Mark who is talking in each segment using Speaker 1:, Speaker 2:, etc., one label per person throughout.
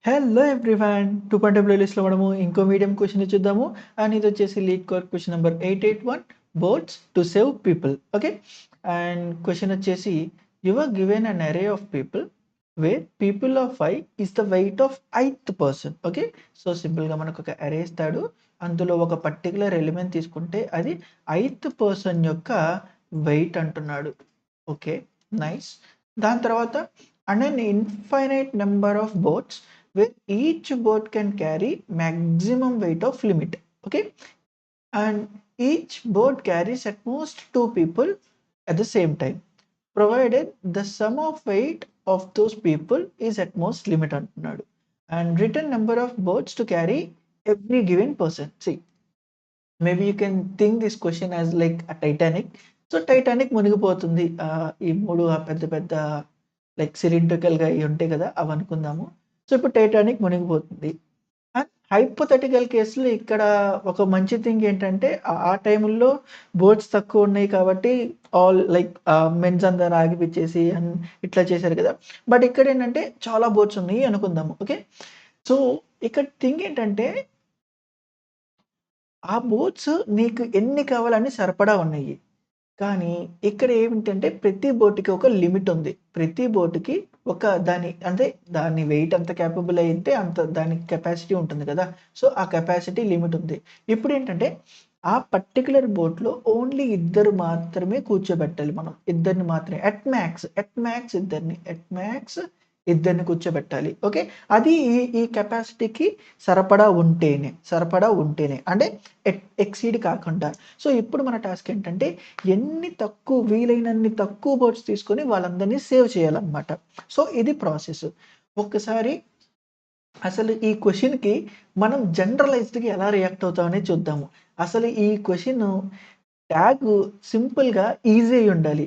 Speaker 1: Hello everyone 2.0 ప్లేలిస్ట్‌లో మనము ఇంకో మీడియం క్వెషన్ చూద్దాము. అండ్ ఇది వచ్చేసి LeetCode question number 881 boats to save people. Okay. And question వచ్చేసి you are given an array of people where people of 5 is the weight of 8th person. Okay. So సింపుల్‌గా మనకు ఒక అరే ఇస్తాడు. అందులో ఒక పర్టిక్యులర్ ఎలిమెంట్ తీసుకుంటే అది 8th పర్సన్ యొక్క వెయిట్ అంటున్నాడు. ఓకే. నైస్. దాని తర్వాత and an infinite number of boats where each boat can carry maximum weight of limit. Okay. And each boat carries at most 2 people at the same time, provided the sum of weight of those people is at most limit antunnadu. And written number of boats to carry every given person. See, maybe you can think this question as like a Titanic. So Titanic మునిగిపోతుంది. ఈ 3 పెద్ద పెద్ద like సిలిండ్రికల్‌గా అయి ఉంటాయి కదా! అవి అనుకుందాము. So ఇప్పుడు టైటానిక్ మునిగిపోతుంది. అండ్ హైపోథెటికల్ కేస్‌లో ఇక్కడ ఒక మంచి థింగ్ ఏంటంటే ఆ టైముల్లో బోట్స్ తక్కువున్నాయి కాబట్టి ఆల్ లైక్ మెన్స్ అందరిని ఆగిపిచ్చేసి అండ్ ఇట్లా చేశారు కదా! బట్ ఇక్కడేంటంటే చాలా బోట్స్ ఉన్నాయి అనుకుందాము. ఓకే. సో ఇక్కడ థింగ్ ఏంటంటే ఆ బోట్స్ నీకు ఎన్ని కావాలన్ని సరిపడా ఉన్నాయి. కానీ ఇక్కడ ఏమిటంటే ప్రతి బోట్‌కి ఒక లిమిట్ ఉంది. ప్రతి బోట్‌కి ఒక దాని వెయిట్ ఎంత కేపబుల్ అయితే అంత దానికి కెపాసిటీ ఉంటుంది కదా! సో, ఆ కెపాసిటీ లిమిట్ ఉంది. ఇప్పుడేంటంటే ఆ పర్టిక్యులర్ బోట్‌లో ఓన్లీ ఇద్దరు మాత్రమే కూర్చోబెట్టాలి మనం. ఇద్దరిని మాత్రమే ఇద్దరిని కూర్చోబెట్టాలి. ఓకే. అది ఈ కెపాసిటీకి సరిపడా ఉంటేనే. అంటే ఎక్సీడ్ కాకుండా. సో, ఇప్పుడు మన టాస్క్ ఏంటంటే వీలైనన్ని తక్కువ బోట్స్ తీసుకొని వాళ్ళందరిని సేవ్ చేయాలన్నమాట. సో, ఇది ప్రాసెస్. ఒక్కసారి అసలు ఈ క్వెషన్‌కి మనం జనరలైజ్డ్‌గా ఎలా రియాక్ట్ అవుతామనేది చూద్దాము. అసలు ఈ క్వెషను ట్యాగు సింపుల్‌గా ఈజీ అయ్యుండాలి.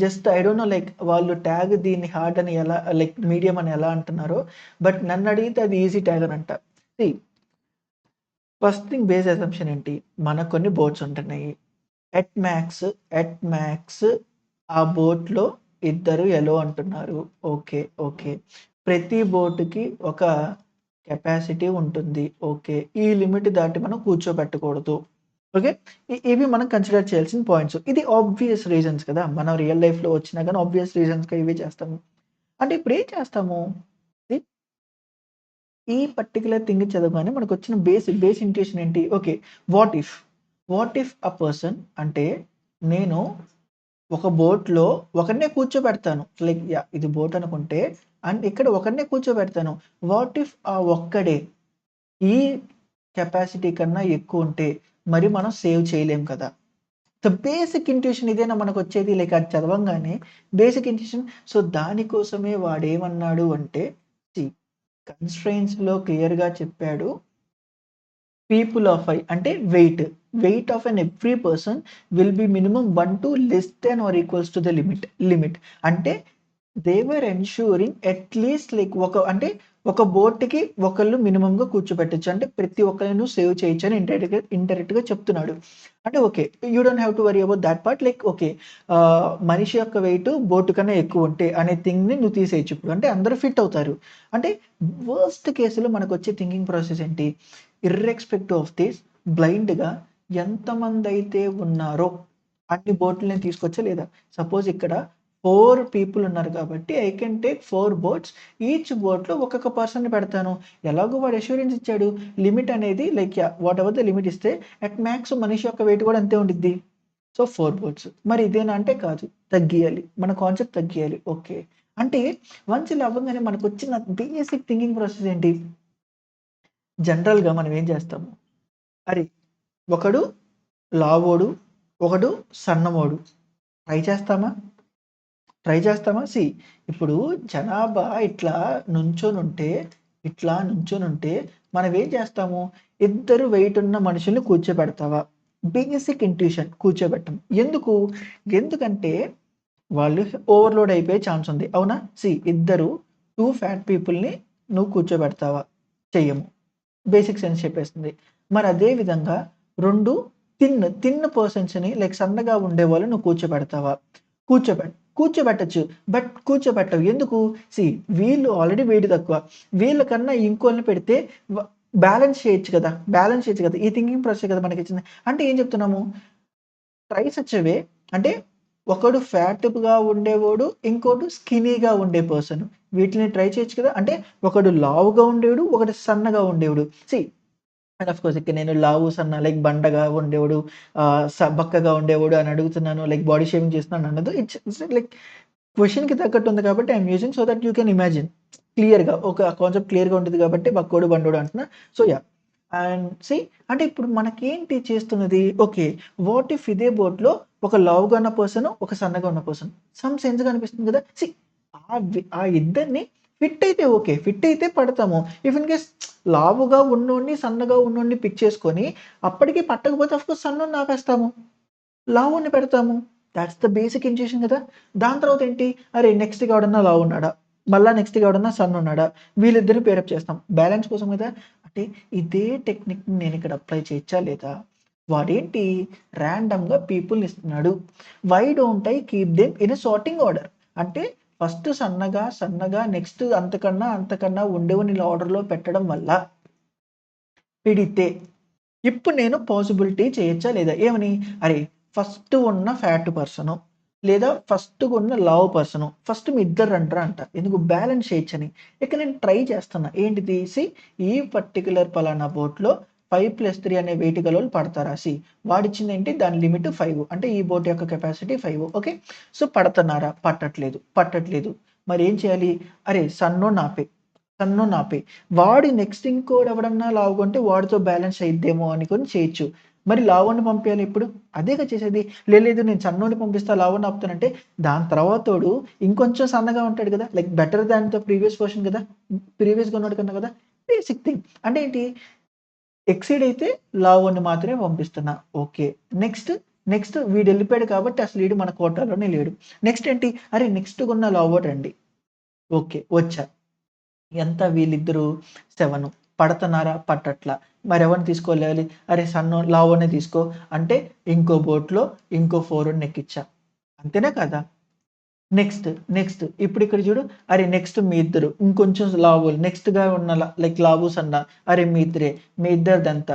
Speaker 1: Just I don't know like వాళ్ళు ట్యాగ్ దీన్ని హార్డ్ అని ఎలా లైక్ మీడియం అని ఎలా అంటున్నారో, బట్ నన్నడిగితే అది ఈజీ ట్యాగ్ అనంట. See first thing base assumption ఏంటి? మనకు కొన్ని బోట్స్ ఉంటున్నాయి. ఎట్ మ్యాక్స్ ఆ బోట్‌లో ఇద్దరు ఎలో అంటున్నారు. ఓకే. ప్రతి బోట్‌కి ఒక కెపాసిటీ ఉంటుంది. ఓకే. ఈ లిమిట్ దాటి మనం కూర్చోబెట్టకూడదు. ఓకే. ఇవి మనం కన్సిడర్ చేయాల్సిన పాయింట్స్. ఇది ఆబ్వియస్ రీజన్స్ కదా! మనం రియల్ లైఫ్‌లో వచ్చినా గాని ఆబ్వియస్ రీజన్స్‌గా ఇవే చేస్తాము. అంటే ఇప్పుడేం చేస్తాము? సి ఈ పర్టిక్యులర్ థింగ్ చదవగానే మనకొచ్చిన బేస్ ఇంట్యూషన్ ఏంటి? Okay. What if? What if a person అంటే నేను ఒక బోట్‌లో ఒకడినే కూర్చోబెడతాను. Like yeah! ఇది బోట్ అనుకుంటే అండ్ ఇక్కడ ఒకడినే కూర్చోబెడతాను. వాట్ ఇఫ్ ఆ ఒక్కడే ఈ కెపాసిటీ కన్నా ఎక్కువుంటే మరి మనం సేవ్ చేయలేం కదా! ద బేసిక్ ఇంట్యూషన్ ఇదేనా మనకొచ్చేది. లైక్ అది చదవంగానే బేసిక్ ఇంట్యూషన్. సో, దానికోసమే వాడేమన్నాడు అంటే సీ కన్‌స్ట్రెయిన్స్‌లో క్లియర్‌గా చెప్పాడు. పీపుల్ ఆఫ్ అంటే weight. Weight of every person will be minimum 1 to less than or equals to the limit. అంటే they were ensuring at least like ఒక బోట్‌కి ఒకళ్ళు మినిమమ్‌గా కూర్చోబెట్టొచ్చు. అంటే ప్రతి ఒక్కళ్ళను సేవ్ చేయొచ్చు అని ఇండైరెక్ట్‌గా చెప్తున్నాడు. అంటే okay. You don't have to worry about thought part. Like okay. మనిషి యొక్క వెయిట్ బోట్ కన్నా ఎక్కువుంటే అనే థింగ్‌ని నువ్వు తీసేయొచ్చు ఇప్పుడు. అంటే అందరూ ఫిట్ అవుతారు. అంటే వర్స్ట్ కేస్‌లో మనకొచ్చే థింకింగ్ ప్రాసెస్ ఏంటి? ఇర్రెస్పెక్టివ్ ఆఫ్ దిస్ బ్లైండ్‌గా ఎంతమందైతే ఉన్నారో అన్ని బోట్‌లు నేను తీసుకొచ్చా లేదా? సపోజ్ ఇక్కడ 4 పీపుల్ ఉన్నారు కాబట్టి I can take 4 boats. Each బోట్‌లో ఒక్కొక్క పర్సన్‌ని పెడతాను. ఎలాగో వాడు అష్యూరెన్స్ ఇచ్చాడు. లిమిట్ అనేది like yeah! Whatever the limit ఇస్తే అట్ మాక్స్ మనిషి యొక్క వెయిట్ కూడా అంతే ఉండిద్ది. So, 4 boats. మరి ఇదేనా అంటే కాదు. తగ్గియాలి. మన కాన్సెప్ట్ తగ్గియాలి. ఓకే. అంటే వన్స్ ఇలా అవ్వంగానే మనకొచ్చిన బేసిక్ థింకింగ్ ప్రాసెస్ ఏంటి? జనరల్‌గా మనం ఏం చేస్తాము? అరే! ఒకడు లావోడు, ఒకడు సన్నమోడు. ట్రై చేస్తామా? సీ ఇప్పుడు జనాభా నుంచొనుంటే, నుంచొనుంటే మనమేం చేస్తాము? ఇద్దరు వెయిట్ ఉన్న మనుషుల్ని కూర్చోబెడతావా? Basic intuition కూర్చోబెట్టం. ఎందుకు? ఎందుకంటే వాళ్ళు ఓవర్‌లోడ్ అయిపోయే ఛాన్స్ ఉంది. అవునా? ఇద్దరు 2 ఫ్యాట్ పీపుల్‌ని నువ్వు కూర్చోబెడతావా? చెయ్యము. బేసిక్ సెన్స్ చెప్పేస్తుంది. మరి అదే విధంగా 2 థిన్ పర్సన్స్‌ని లైక్ సన్నగా ఉండేవాళ్ళని నువ్వు కూర్చోబెడతావా? కూర్చోబెట్టం. కూర్చోబెట్టొచ్చు. బట్ కూర్చోబెట్టవు. ఎందుకు? సీ వీళ్ళు ఆల్రెడీ వెయిట్ తక్కువ. వీళ్ళకన్నా ఇంకోళ్ళని పెడితే వ బ్యాలెన్స్ చేయొచ్చు కదా! బ్యాలెన్స్ చేయొచ్చు కదా! ఈ థింకింగ్ ప్రాసెసే కదా మనకిచ్చింది. అంటే ఏం చెప్తున్నాము? ట్రై సచ్ ఎ వే అంటే ఒకడు ఫ్యాట్‌గా ఉండేవాడు, ఇంకోడు స్కిన్నీగా ఉండే పర్సన్. వీటిని ట్రై చేయొచ్చు కదా! అంటే ఒకడు లావుగా ఉండేవాడు, ఒకడు సన్నగా ఉండేవాడు. సీ అండ్ ఆఫ్ కోర్స్ ఇక్కడ నేను లావు, సన్న లైక్ బండగా ఉండేవాడు, బక్కగా ఉండేవాడు అని అడుగుతున్నాను. లైక్ బాడీ షేమింగ్ చేస్తున్నాను అనదు. ఇట్స్ లైక్ క్వెషన్‌కి తగ్గట్టు ఉంది కాబట్టి I'm using so that you can imagine. క్లియర్‌గా ఒక కాన్సెప్ట్ క్లియర్‌గా ఉంటది కాబట్టి బక్కోడు, బండోడు అంటున్నా. So yeah! అండ్ సీ అంటే ఇప్పుడు మనకేంటి చేస్తున్నది? ఓకే. వాట్ ఇఫ్ ఇదే బోట్‌లో ఒక లావుగా ఉన్న పర్సన్, ఒక సన్నగా ఉన్న పర్సన్. సమ్ సెన్స్‌గా అనిపిస్తుంది కదా! సీ ఆ ఇద్దరిని ఫిట్ అయితే ఓకే. ఫిట్ అయితే పడతాము. ఇఫ్ ఇన్ కేస్ లావుగా ఉన్నోడిని, సన్నగా ఉన్నోడిని పిక్ చేసుకొని అప్పటికి పట్టకపోతే ఆఫ్‌కోర్స్ సన్నోడిని ఆపేస్తాము. లావోడిని పెడతాము. థాట్స్ ద బేసిక్ ఇంట్యూషన్ గదా! దాని తర్వాత ఏంటి? అరే! నెక్స్ట్‌గా ఎవడన్నా లావున్నాడా? మళ్ళా నెక్స్ట్‌గా ఎవడన్నా సన్నున్నాడా? వీళ్ళిద్దరిని పేరప్ చేస్తాం. బ్యాలెన్స్ కోసం గదా! అంటే ఇదే టెక్నిక్‌ని నేనిక్కడ అప్లై చేయొచ్చా లేదా? వాడేంటి ర్యాండమ్‌గా పీపుల్‌ని ఇస్తున్నాడు. Why don't I keep them in a sorting order? అంటే ఫస్ట్ సన్నగా, సన్నగా నెక్స్ట్ అంతకన్నా, అంతకన్నా ఉండేవాడిని ఇలా ఆర్డర్‌లో పెట్టడం వల్ల పెడితే ఇప్పుడు నేను పాసిబిలిటీ చేయొచ్చా లేదా? ఏమని? అరే! ఫస్ట్ ఉన్న ఫ్యాట్ పర్సను లేదా ఫస్ట్‌గున్న లావు పర్సను ఫస్ట్ మీ ఇద్దరు రండ్రా అంట. ఎందుకు బ్యాలెన్స్ చేయొచ్చని. ఇక నేను ట్రై చేస్తున్నా. ఏంటిది? ఈ పర్టిక్యులర్ పలానా బోట్‌లో 5+3 అనే వెయిట్ గలోళ్ళు పడతారా? వాడిచ్చిందేంటి దాని లిమిట్ 5 అంటే ఈ బోట్ యొక్క కెపాసిటీ 5 ఓకే. సో, పడతన్నారా? పట్టట్లేదు. పట్టట్లేదు. మరేం చేయాలి? అరే! సన్నోడిని ఆపేయి. వాడు నెక్స్ట్ ఇంకోడెవడన్నా లావుగుంటే వాడితో బ్యాలెన్స్ అయిద్దేమో అనుకోని చేయొచ్చు. మరి లావోడిని పంపియాలి ఎప్పుడు? అదేగా చేసేది. లేదు నేను సన్నోడిని పంపిస్తా లావోడిని ఆపుతానంటే, దాని తర్వాతోడు ఇంకొంచెం సన్నగా ఉంటాడు గదా! Like better than the previous version గదా! ప్రీవియస్‌గా ఉన్నోడి కన్నా గదా! Basic thing. అంటే ఏంటి? ఎక్సీడ్ అయితే లావోడిని మాత్రమే పంపిస్తున్నా. ఓకే. నెక్స్ట్ వీడెళ్ళిపోయాడు కాబట్టి అసలు ఈడు మన కోటాలోనే లేడు. నెక్స్ట్ ఏంటి? అరే! నెక్స్ట్‌గున్న లావోడు రండి. ఓకే. వచ్చా. ఎంత వీళ్ళిద్దరూ 7 పడతన్నారా? పట్టట్ల. మరెవరిని తీసుకోలేవాలి? అరే! లావోడినే తీసుకో అంటే ఇంకో బోట్‌లో ఇంకో ఫోరోడిని ఎక్కిచ్చా. అంతేనా కాదా? నెక్స్ట్ ఇప్పుడిక్కడ చూడు. అరే! నెక్స్ట్ మీ ఇద్దరు. ఇంకొంచెం లావోళ్ళు నెక్స్ట్‌గా ఉన్న లైక్ లావు, సన్న. అరే! మీ ఇద్దరే. మీ ఇద్దరిదెంత?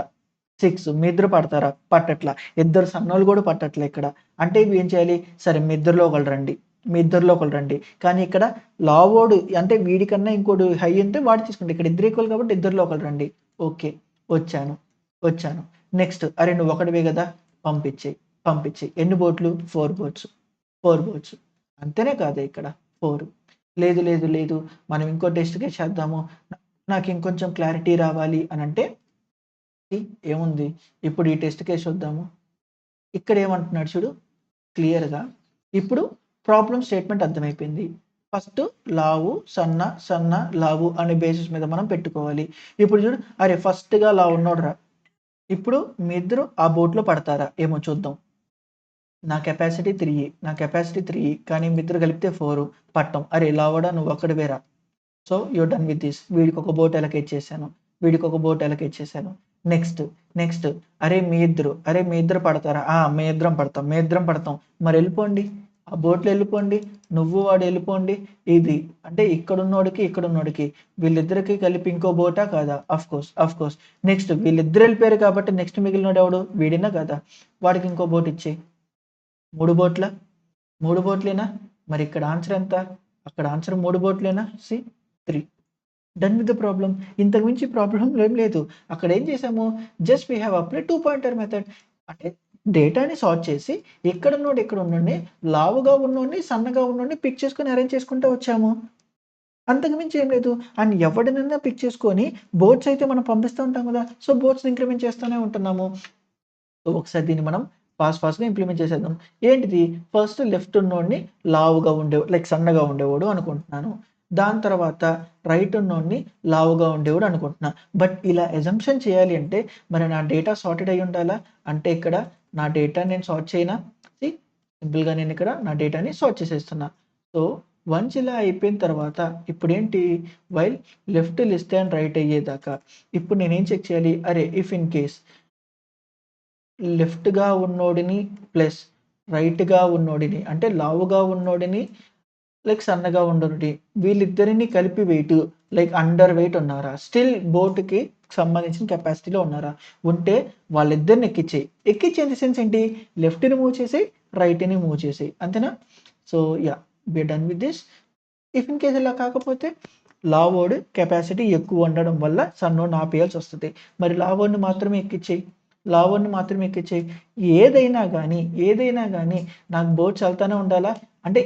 Speaker 1: 6 మీ ఇద్దరు పడతారా? పట్టట్ల. ఇద్దరు సన్నోళ్ళు గూడా పట్టట్లే ఇక్కడ. అంటే ఏం చేయాలి? సరే మీ ఇద్దరిలో ఒకళ్ళు రండి. మీ ఇద్దరిలో ఒకళ్ళు రండి. కానీ ఇక్కడ లావోడు అంటే వీడికన్నా ఇంకోడు హై ఉంటే వాడు తీసుకుంటా. ఇక్కడ ఇద్దరు ఈక్వల్ కాబట్టి ఇద్దరిలో ఒకళ్ళు రండి. ఓకే. వచ్చాను. వచ్చాను. నెక్స్ట్ అరే! నువ్వు ఒక్కడివే గదా! పంపించేయి. ఎన్ని బోట్‌లు? 4 బోట్స్. 4 బోట్స్. అంతేనే కాదా ఇక్కడ 4 లేదు. మనం ఇంకో టెస్ట్ కేస్ చేద్దాము. నాకు ఇంకొంచెం క్లారిటీ రావాలి అనంటే ఏముంది? ఇప్పుడు ఈ టెస్ట్ కేస్ చూద్దాము. ఇక్కడ ఏమంటున్నాడు చూడు క్లియర్‌గా. ఇప్పుడు ప్రాబ్లమ్ స్టేట్‌మెంట్ అర్థమైపోయింది. ఫస్ట్ లావు, సన్న, లావు అనే బేసిస్ మీద మనం పెట్టుకోవాలి. ఇప్పుడు చూడు అరే! ఫస్ట్‌గా లావున్నోడు రా. ఇప్పుడు మీ ఇద్దరు ఆ బోట్‌లో పడతారా? ఏమో చూద్దాం. నా కెపాసిటీ 3 కానీ మీ ఇద్దరు కలిపితే 4 పట్టం. అరే! లావోడా నువ్వొక్కడివే రా. So, you're done with this. వీడికొక బోట్ అలొకేట్ చేశాను. వీడికొక బోట్ అలొకేట్ చేశాను. నెక్స్ట్ అరే! మీ ఇద్దరు పడతారా? ఆ! మేమిద్దరం పడతాం. మరెళ్ళిపోండి. ఆ బోట్‌లో ఎళ్ళిపోండి. నువ్వు వాడు ఎళ్ళిపోండి. ఇది అంటే ఇక్కడున్నోడికి వీళ్ళిద్దరికి కలిపి ఇంకో బోటా కాదా? ఆఫ్‌కోర్స్. నెక్స్ట్ వీళ్ళిద్దరు ఎళ్ళిపోయారు కాబట్టి నెక్స్ట్ మిగిలినోడెవడు? వీడేనా కాదా? వాడికి ఇంకో బోట్ ఇచ్చేయి. 3 బోట్లా? 3 బోట్లేనా? మరిక్కడ ఆన్సర్ ఎంత? అక్కడ ఆన్సర్ 3 బోట్లేనా? 3. Done with the problem. ఇంతకు మించి ప్రాబ్లమ్ ఏం లేదు. అక్కడ ఏం చేసాము? Just we have applied 2 pointer method. అంటే డేటాని సార్ట్ చేసి ఎక్కడున్నోడిని లావుగా ఉన్నోడిని, సన్నగా ఉన్నోడిని పిక్ చేసుకొని అరేంజ్ చేసుకుంటూ వచ్చాము. అంతకు మించి ఏం లేదు. అండ్ ఎవడినైనా పిక్ చేసుకొని బోట్స్ అయితే మనం పంపిస్తూ ఉంటాం గదా! సో, బోట్స్‌ని ఇంక్రిమెంట్ చేస్తూనే ఉంటున్నాము. సో, ఒకసారి దీన్ని మనం ఫాస్ట్‌గా ఇంప్లిమెంట్ చేసేద్దాం. ఏంటిది? ఫస్ట్ లెఫ్ట్ ఉన్నోడిని లావుగా లైక్ సన్నగా ఉండేవాడు అనుకుంటున్నాను. దాని తర్వాత రైట్ ఉన్నోడిని లావుగా ఉండేవాడు అనుకుంటున్నా. బట్ ఇలా అజంప్షన్ చేయాలి అంటే మరి నా డేటా సార్టెడ్ అయ్యి ఉండాలా? అంటే ఇక్కడ నా డేటా నేను సార్ట్ చేయనా? సీ సింపుల్‌గా నేనిక్కడ నా డేటాని సార్ట్ చేసేస్తున్నా. సో, వన్స్ ఇలా అయిపోయిన తర్వాత ఇప్పుడేంటి? While left less than right అయ్యేదాకా ఇప్పుడు నేనేం చెక్ చేయాలి? అరే! ఇఫ్ ఇన్ కేస్ లెఫ్ట్‌గా ఉన్నోడిని ప్లస్ రైట్‌గా ఉన్నోడిని అంటే లావుగా ఉన్నోడిని లైక్ సన్నగా ఉన్నోడిని వీళ్ళిద్దరిని కలిపి వెయిట్ లైక్ అండర్ వెయిట్ ఉన్నారా? స్టిల్ బోట్‌కి సంబంధించిన కెపాసిటీలో ఉన్నారా? ఉంటే వాళ్ళిద్దరిని ఎక్కిచ్చేయి. ఎక్కిచ్చేయి ఇన్ ది సెన్స్ ఏంటి? లెఫ్ట్‌ని మూవ్ చేసేయి, రైట్‌ని మూవ్ చేసేయి. అంతేనా? So, yeah! We are done with this. If in case ఇలా కాకపోతే లావోడు కెపాసిటీ ఎక్కువ ఉండడం వల్ల సన్నోడిని ఆపేయాల్సొస్తది. మరి లావోడిని మాత్రమే ఎక్కిచ్చేయి. లావోడిని మాత్రమే ఎక్కిచ్చేయి. ఏదైనా గానీ నాకు బోట్స్ ఎళ్తానే ఉండాలా? అంటే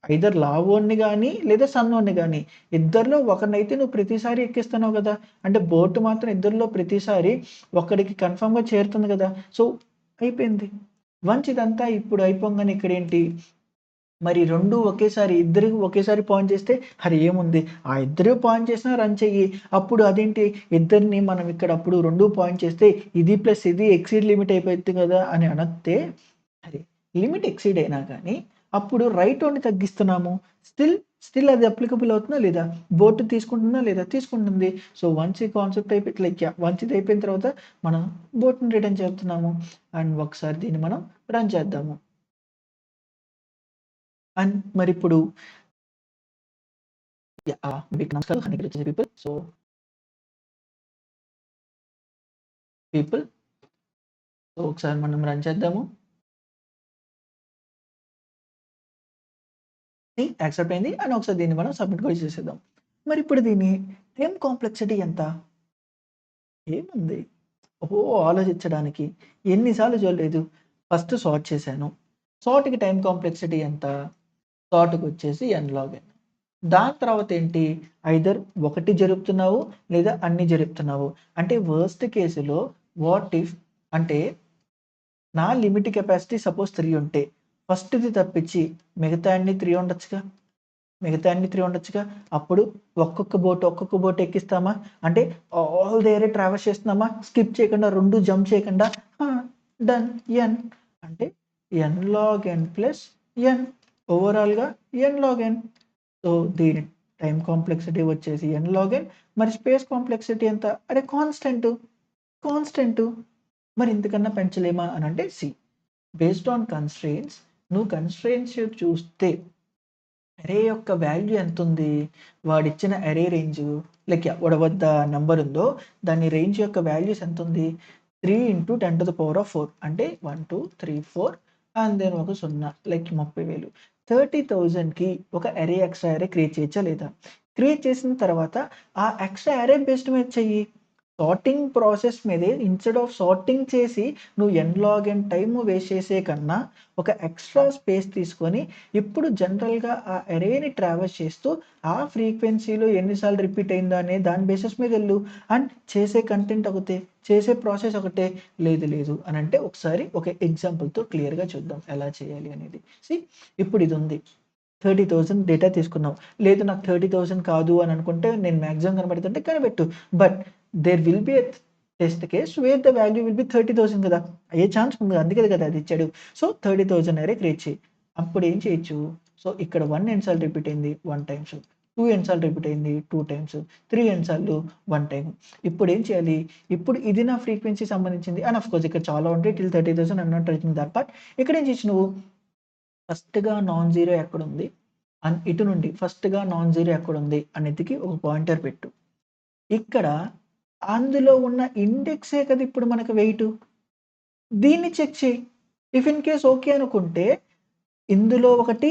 Speaker 1: ఐదర్ లావోడిని గానీ, లేదా సన్నోడిని గానీ ఇద్దరిలో ఒకరినైతే నువ్వు ప్రతిసారి ఎక్కిస్తున్నావు గదా! అంటే బోట్ మాత్రం ఇద్దరిలో ప్రతిసారి ఒక్కడికి కన్ఫర్మ్‌గా చేరుతుంది గదా! సో, అయిపోయింది. వన్స్ ఇదంతా ఇప్పుడు అయిపోంగానే ఇక్కడేంటి మరి 2 ఒకేసారి ఇద్దరికి ఒకేసారి పాయింట్ చేస్తే అరె ఏముంది ఆ ఇద్దరు పాయింట్ చేసినా రన్ చెయ్యి. అప్పుడు అదేంటి ఇద్దరిని మనం ఇక్కడ అప్పుడు 2 పాయింట్ చేస్తే ఇది ప్లస్ ఇది ఎక్సీడ్ లిమిట్ అయిపోద్ది కదా! అని అనస్తే అరె లిమిట్ ఎక్సీడ్ అయినా గానీ అప్పుడు రైటోడిని తగ్గిస్తున్నాము. స్టిల్ అది అప్లికబుల్ అవుతుందా లేదా? బోట్ తీసుకుంటుందా లేదా? తీసుకుంటుంది. సో, వన్స్ ఈ కాన్సెప్ట్ అయిపోయి లైక్ యాహ్! వన్స్ ఇది అయిపోయిన తర్వాత మనం బోట్‌ని రిటర్న్ చేస్తున్నాము. అండ్ ఒకసారి దీన్ని మనం రన్ చేద్దాము. అండ్ మరిప్పుడు యాహ్! మీకు నమస్కారం. 100 వచ్చేసి పీపుల్. సో, పీపుల్ సో, ఒకసారి మనం రన్ చేద్దాము. యాక్సెప్ట్ అయింది. అండ్ ఒకసారి దీన్ని మనం సబ్మిట్ కూడా చేసేద్దాం. మరిప్పుడు దీని టైమ్ కాంప్లెక్సిటీ ఎంత? ఏముంది? ఆలోచించడానికి ఎన్ని సార్లు చూడలేదు. ఫస్ట్ సార్ట్ చేశాను. సార్ట్‌కి టైమ్ కాంప్లెక్సిటీ ఎంత? సార్ట్‌కొచ్చేసి n log n. దాని తర్వాత ఏంటి? ఐదర్ ఒకటి జరుపుతున్నావు లేదా అన్ని జరుపుతున్నావు. అంటే వర్స్ట్ కేస్‌లో వాట్ ఇఫ్ అంటే నా లిమిట్ కెపాసిటీ సపోజ్ 3 ఉంటే, ఫస్ట్‌ది తప్పించి మిగతా అన్ని 3 ఉండొచ్చుగా. మిగతా అన్ని 3 ఉండొచ్చుగా. అప్పుడు ఒక్కొక్క బోట్ ఎక్కిస్తామా? అంటే ఆల్ ది ఏరియా ట్రావర్స్ చేస్తున్నామా? స్కిప్ చేయకుండా 2 జంప్ చేయకుండా ఆ! డన్ ఎన్ అంటే ఎన్ లాగ్ ఎన్ ప్లస్ ఎన్ ఓవరాల్‌గా ఎన్ లాగ్ ఎన్. సో, దీని టైమ్ కాంప్లెక్సిటీ వచ్చేసి ఎన్ లాగ్ ఎన్. మరి స్పేస్ కాంప్లెక్సిటీ ఎంత? అరే కాన్స్టెంటు. మరి ఇంతకన్నా పెంచలేమా అనంటే బేస్డ్ ఆన్ కన్‌స్ట్రెయింట్స్ నువ్వు కన్‌స్ట్రెయింట్స్ చూస్తే అరే యొక్క వాల్యూ ఎంతుంది? వాడిచ్చిన అరే రేంజు లైక్ యాహ్! వాడి నంబర్ ఉందో దాని రేంజ్ యొక్క వాల్యూస్ ఎంతుంది? 3 ఇంటూ 10⁴ అంటే 1, 2, 3, 4 అండ్ దెన్ ఒక 0 లైక్ 30,000 30,000కి ఒక అరే ఎక్స్ట్రా అరే క్రియేట్ చేయొచ్చా లేదా? క్రియేట్ చేసిన తర్వాత ఆ ఎక్స్ట్రా అరే బేస్డ్ మీద చెయ్యి. సార్టింగ్ ప్రాసెస్ మీదే ఇన్‌స్టెడ్ ఆఫ్ సార్టింగ్ చేసి నువ్వు ఎన్ లాగ్ ఎన్ టైమ్ వేస్ట్ చేసే కన్నా ఒక ఎక్స్ట్రా స్పేస్ తీసుకొని ఇప్పుడు జనరల్‌గా ఆ అరేని ట్రావర్స్ చేస్తూ ఆ ఫ్రీక్వెన్సీలో ఎన్ని సార్లు రిపీట్ అయిందా అనే దాని బేసిస్ మీదెళ్ళు. అండ్ చేసే కంటెంట్ ఒకటే, చేసే ప్రాసెస్ ఒకటే. లేదు అనంటే ఒకసారి ఒక ఎగ్జాంపుల్‌తో క్లియర్‌గా చూద్దాం ఎలా చేయాలి అనేది. సీ ఇప్పుడు ఇదుంది. 30,000 డేటా తీసుకున్నావు. లేదు నాకు 30,000 కాదు అని అనుకుంటే నేను మాక్సిమం కనబడుతుంటే కనిపెట్టు. But there will be a test case where the value will be 30,000 కదా! అయ్యే ఛాన్స్ ఉంది. అందుకే కదా అది ఇచ్చాడు. సో, 30,000 అరే క్రియేట్ చెయి. అప్పుడు ఏం చేయొచ్చు? సో, ఇక్కడ 1 ఎన్ని సార్లు రిపీట్ అయింది? 1 టైమ్స్. 2 ఎన్ని సార్లు రిపీట్ అయింది? 2 టైమ్స్. 3 ఎన్ని సార్లు? 1 టైమ్. ఇప్పుడు ఏం చేయాలి? ఇప్పుడు ఇది నా ఫ్రీక్వెన్సీ సంబంధించింది. అండ్ ఆఫ్ కోర్స్ ఇక్కడ చాలా ఉంటాయి. Till 30,000 I'm not touching that part. ఇక్కడ ఏం చేయొచ్చు నువ్వు? ఫస్ట్‌గా నాన్ జీరో ఎక్కడుంది? ఇటు నుండి ఫస్ట్‌గా నాన్ జీరో ఎక్కడుంది అనేదికి ఒక పాయింటర్ పెట్టు. ఇక్కడ అందులో ఉన్న ఇండెక్సే కదా ఇప్పుడు మనకు వెయిటు. దీన్ని చెక్ చెయి. ఇఫ్ ఇన్ కేస్ ఓకే అనుకుంటే ఇందులో ఒకటి,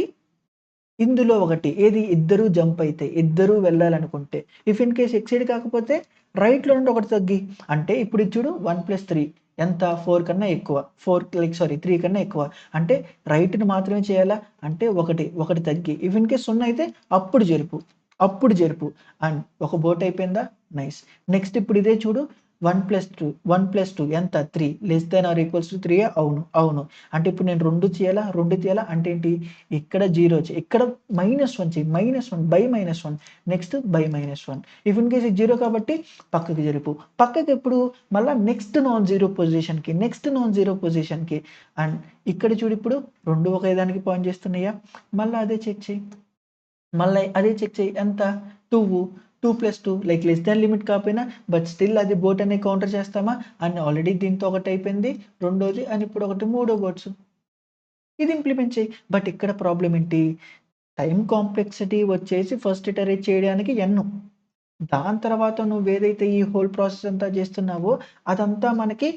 Speaker 1: ఇందులో ఒకటి ఏది ఇద్దరు జంప్ అయితే, ఇద్దరు వెళ్ళాలనుకుంటే. ఇఫ్ ఇన్ కేస్ ఎక్సీడ్ కాకపోతే రైట్‌లో నుండి ఒకటి తగ్గి. అంటే ఇప్పుడు ఇది చూడు 1+3 ఎంత 4 కన్నా ఎక్కువ. 3 కన్నా ఎక్కువ. అంటే రైట్‌ని మాత్రమే చేయాలా? అంటే ఒకటి తగ్గి. ఇఫ్ ఇన్ కేస్ 0 అయితే అప్పుడు జరుపు. అండ్ ఒక బోట్ అయిపోయిందా? నైస్. నెక్స్ట్ ఇప్పుడు ఇదే చూడు 1+2 ఎంత 3 less than or equals to 3 అవును. అంటే ఇప్పుడు నేను 2 చేయాలా? అంటే ఏంటి? ఇక్కడ 0 ఇక్కడ -1 చెయి. -1 by -1 next by -1 if in case ఇది 0 కాబట్టి పక్కకి జరుపు. పక్కకెప్పుడు మళ్ళా నెక్స్ట్ నాన్ జీరో పొజిషన్‌కి అండ్ ఇక్కడ చూడు ఇప్పుడు 2 ఒకే దానికి పాయింట్ చేస్తున్నాయా? మళ్ళా అదే చెక్ చెయి. మళ్ళా అదే చెక్ చెయి. ఎంత? 2 లైక్ లెస్ థాన్ లిమిట్ కాకపోయినా బట్ స్టిల్ అది బోట్ అనే కౌంటర్ చేస్తామా? అండ్ ఆల్రెడీ దీంతో ఒకటయిపోయింది. రెండోది అండ్ ఇప్పుడు ఒకటి మూడో బోట్స్. ఇది ఇంప్లిమెంట్ చెయ్యి. బట్ ఇక్కడ ప్రాబ్లమ్ ఏంటి? టైమ్ కాంప్లెక్సిటీ వచ్చేసి ఫస్ట్ ఇటరేట్ చేయడానికి n. దాని తర్వాత నువ్వేదైతే ఈ హోల్ ప్రాసెస్ అంతా చేస్తున్నావో అదంతా మనకి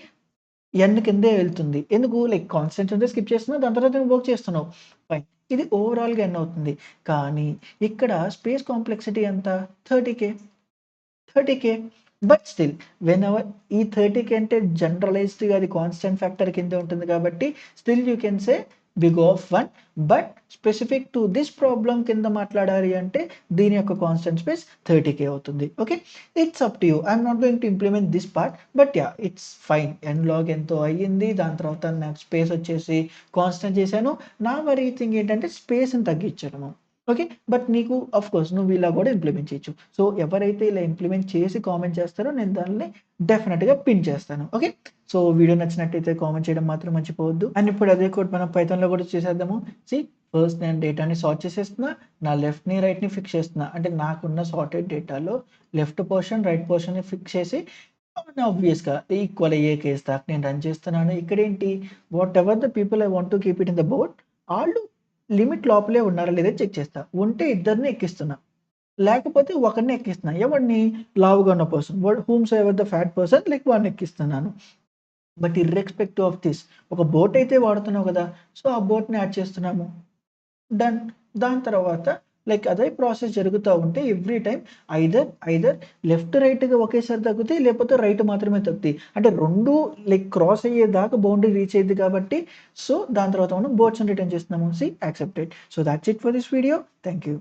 Speaker 1: n కిందే వెళ్తుంది. ఎందుకు? లైక్ కాన్స్టెంట్స్ ఉంటే స్కిప్ చేస్తున్నావు. దాని తర్వాత నువ్వు వర్క్ చేస్తున్నావు. ఫైన్. ఇది ఓవరాల్‌గా n అవుతుంది. కానీ ఇక్కడ స్పేస్ కాంప్లెక్సిటీ ఎంత? 30K. 30K. But still whenever ఈ 30K అంటే జనరలైజ్డ్‌గా అది కాన్స్టెంట్ ఫ్యాక్టర్ కిందే ఉంటుంది కాబట్టి still you can say big of 1. But specific to this problem కింద మాట్లాడాలి అంటే దీని యొక్క కాన్స్టెంట్ స్పేస్ 30K అవుతుంది. Okay. It's up to you. I am not going to implement this part. But yeah! It's fine. n log ఎంతో అయ్యింది. దాని తర్వాత నాకు స్పేస్ వచ్చేసి కాన్స్టెంట్ చేశాను. నా వరీ థింగ్ ఏంటంటే స్పేస్‌ని తగ్గించడము. ఓకే. బట్ నీకు ఆఫ్‌కోర్స్ నువ్వు ఇలా కూడా ఇంప్లిమెంట్ చేయొచ్చు. సో, ఎవరైతే ఇలా ఇంప్లిమెంట్ చేసి కామెంట్ చేస్తారో నేను దాన్ని డెఫినిట్‌గా పిన్ చేస్తాను. ఓకే. సో, వీడియో నచ్చినట్టయితే కామెంట్ చేయడం మాత్రం మర్చిపోవద్దు. అండ్ ఇప్పుడు అదే కోడ్ మనం పైథాన్‌లో కూడా చేసేద్దాము. సీ ఫస్ట్ నేను డేటాని సార్ట్ చేసేస్తున్నా. నా లెఫ్ట్‌ని, రైట్‌ని ఫిక్స్ చేస్తున్నా. అంటే నాకున్న సార్టెడ్ డేటాలో లెఫ్ట్ పోర్షన్, రైట్ పోర్షన్‌ని ఫిక్స్ చేసి ఆబ్వియస్‌గా ఈక్వల్ అయ్యే కేస్ దాకా నేను రన్ చేస్తున్నాను. ఇక్కడేంటి whatever the people I want to keep it in the board ఆళ్ళు లిమిట్ లోపలే ఉన్నారా లేదా చెక్ చేస్తా. ఉంటే ఇద్దరిని ఎక్కిస్తున్నా. లేకపోతే ఒకడిని ఎక్కిస్తున్నా. ఎవడిని? లావుగా ఉన్న person. Whomsoever the fat person like వాడిని ఎక్కిస్తున్నాను. బట్ ఇర్రెస్పెక్టివ్ ఆఫ్ థిస్ ఒక బోట్ అయితే వాడుతున్నావు కదా! సో, ఆ బోట్‌ని యాడ్ చేస్తున్నాము. డన్. దాని తర్వాత లైక్ అదే ప్రాసెస్ జరుగుతా ఉంటే ఎవ్రీ టైమ్ ఐదర్ లెఫ్ట్, రైట్‌గా ఒకేసారి తగ్గుతాయి. లేకపోతే రైట్ మాత్రమే తగ్గుతాయి. అంటే 2 లైక్ క్రాస్ అయ్యేదాకా బౌండరీ రీచ్ అయ్యిద్ది కాబట్టి సో, దాని తర్వాత మనం బోట్స్‌ని రిటర్న్ చేస్తున్నాము. See accepted. So, that's it for this video. Thank you.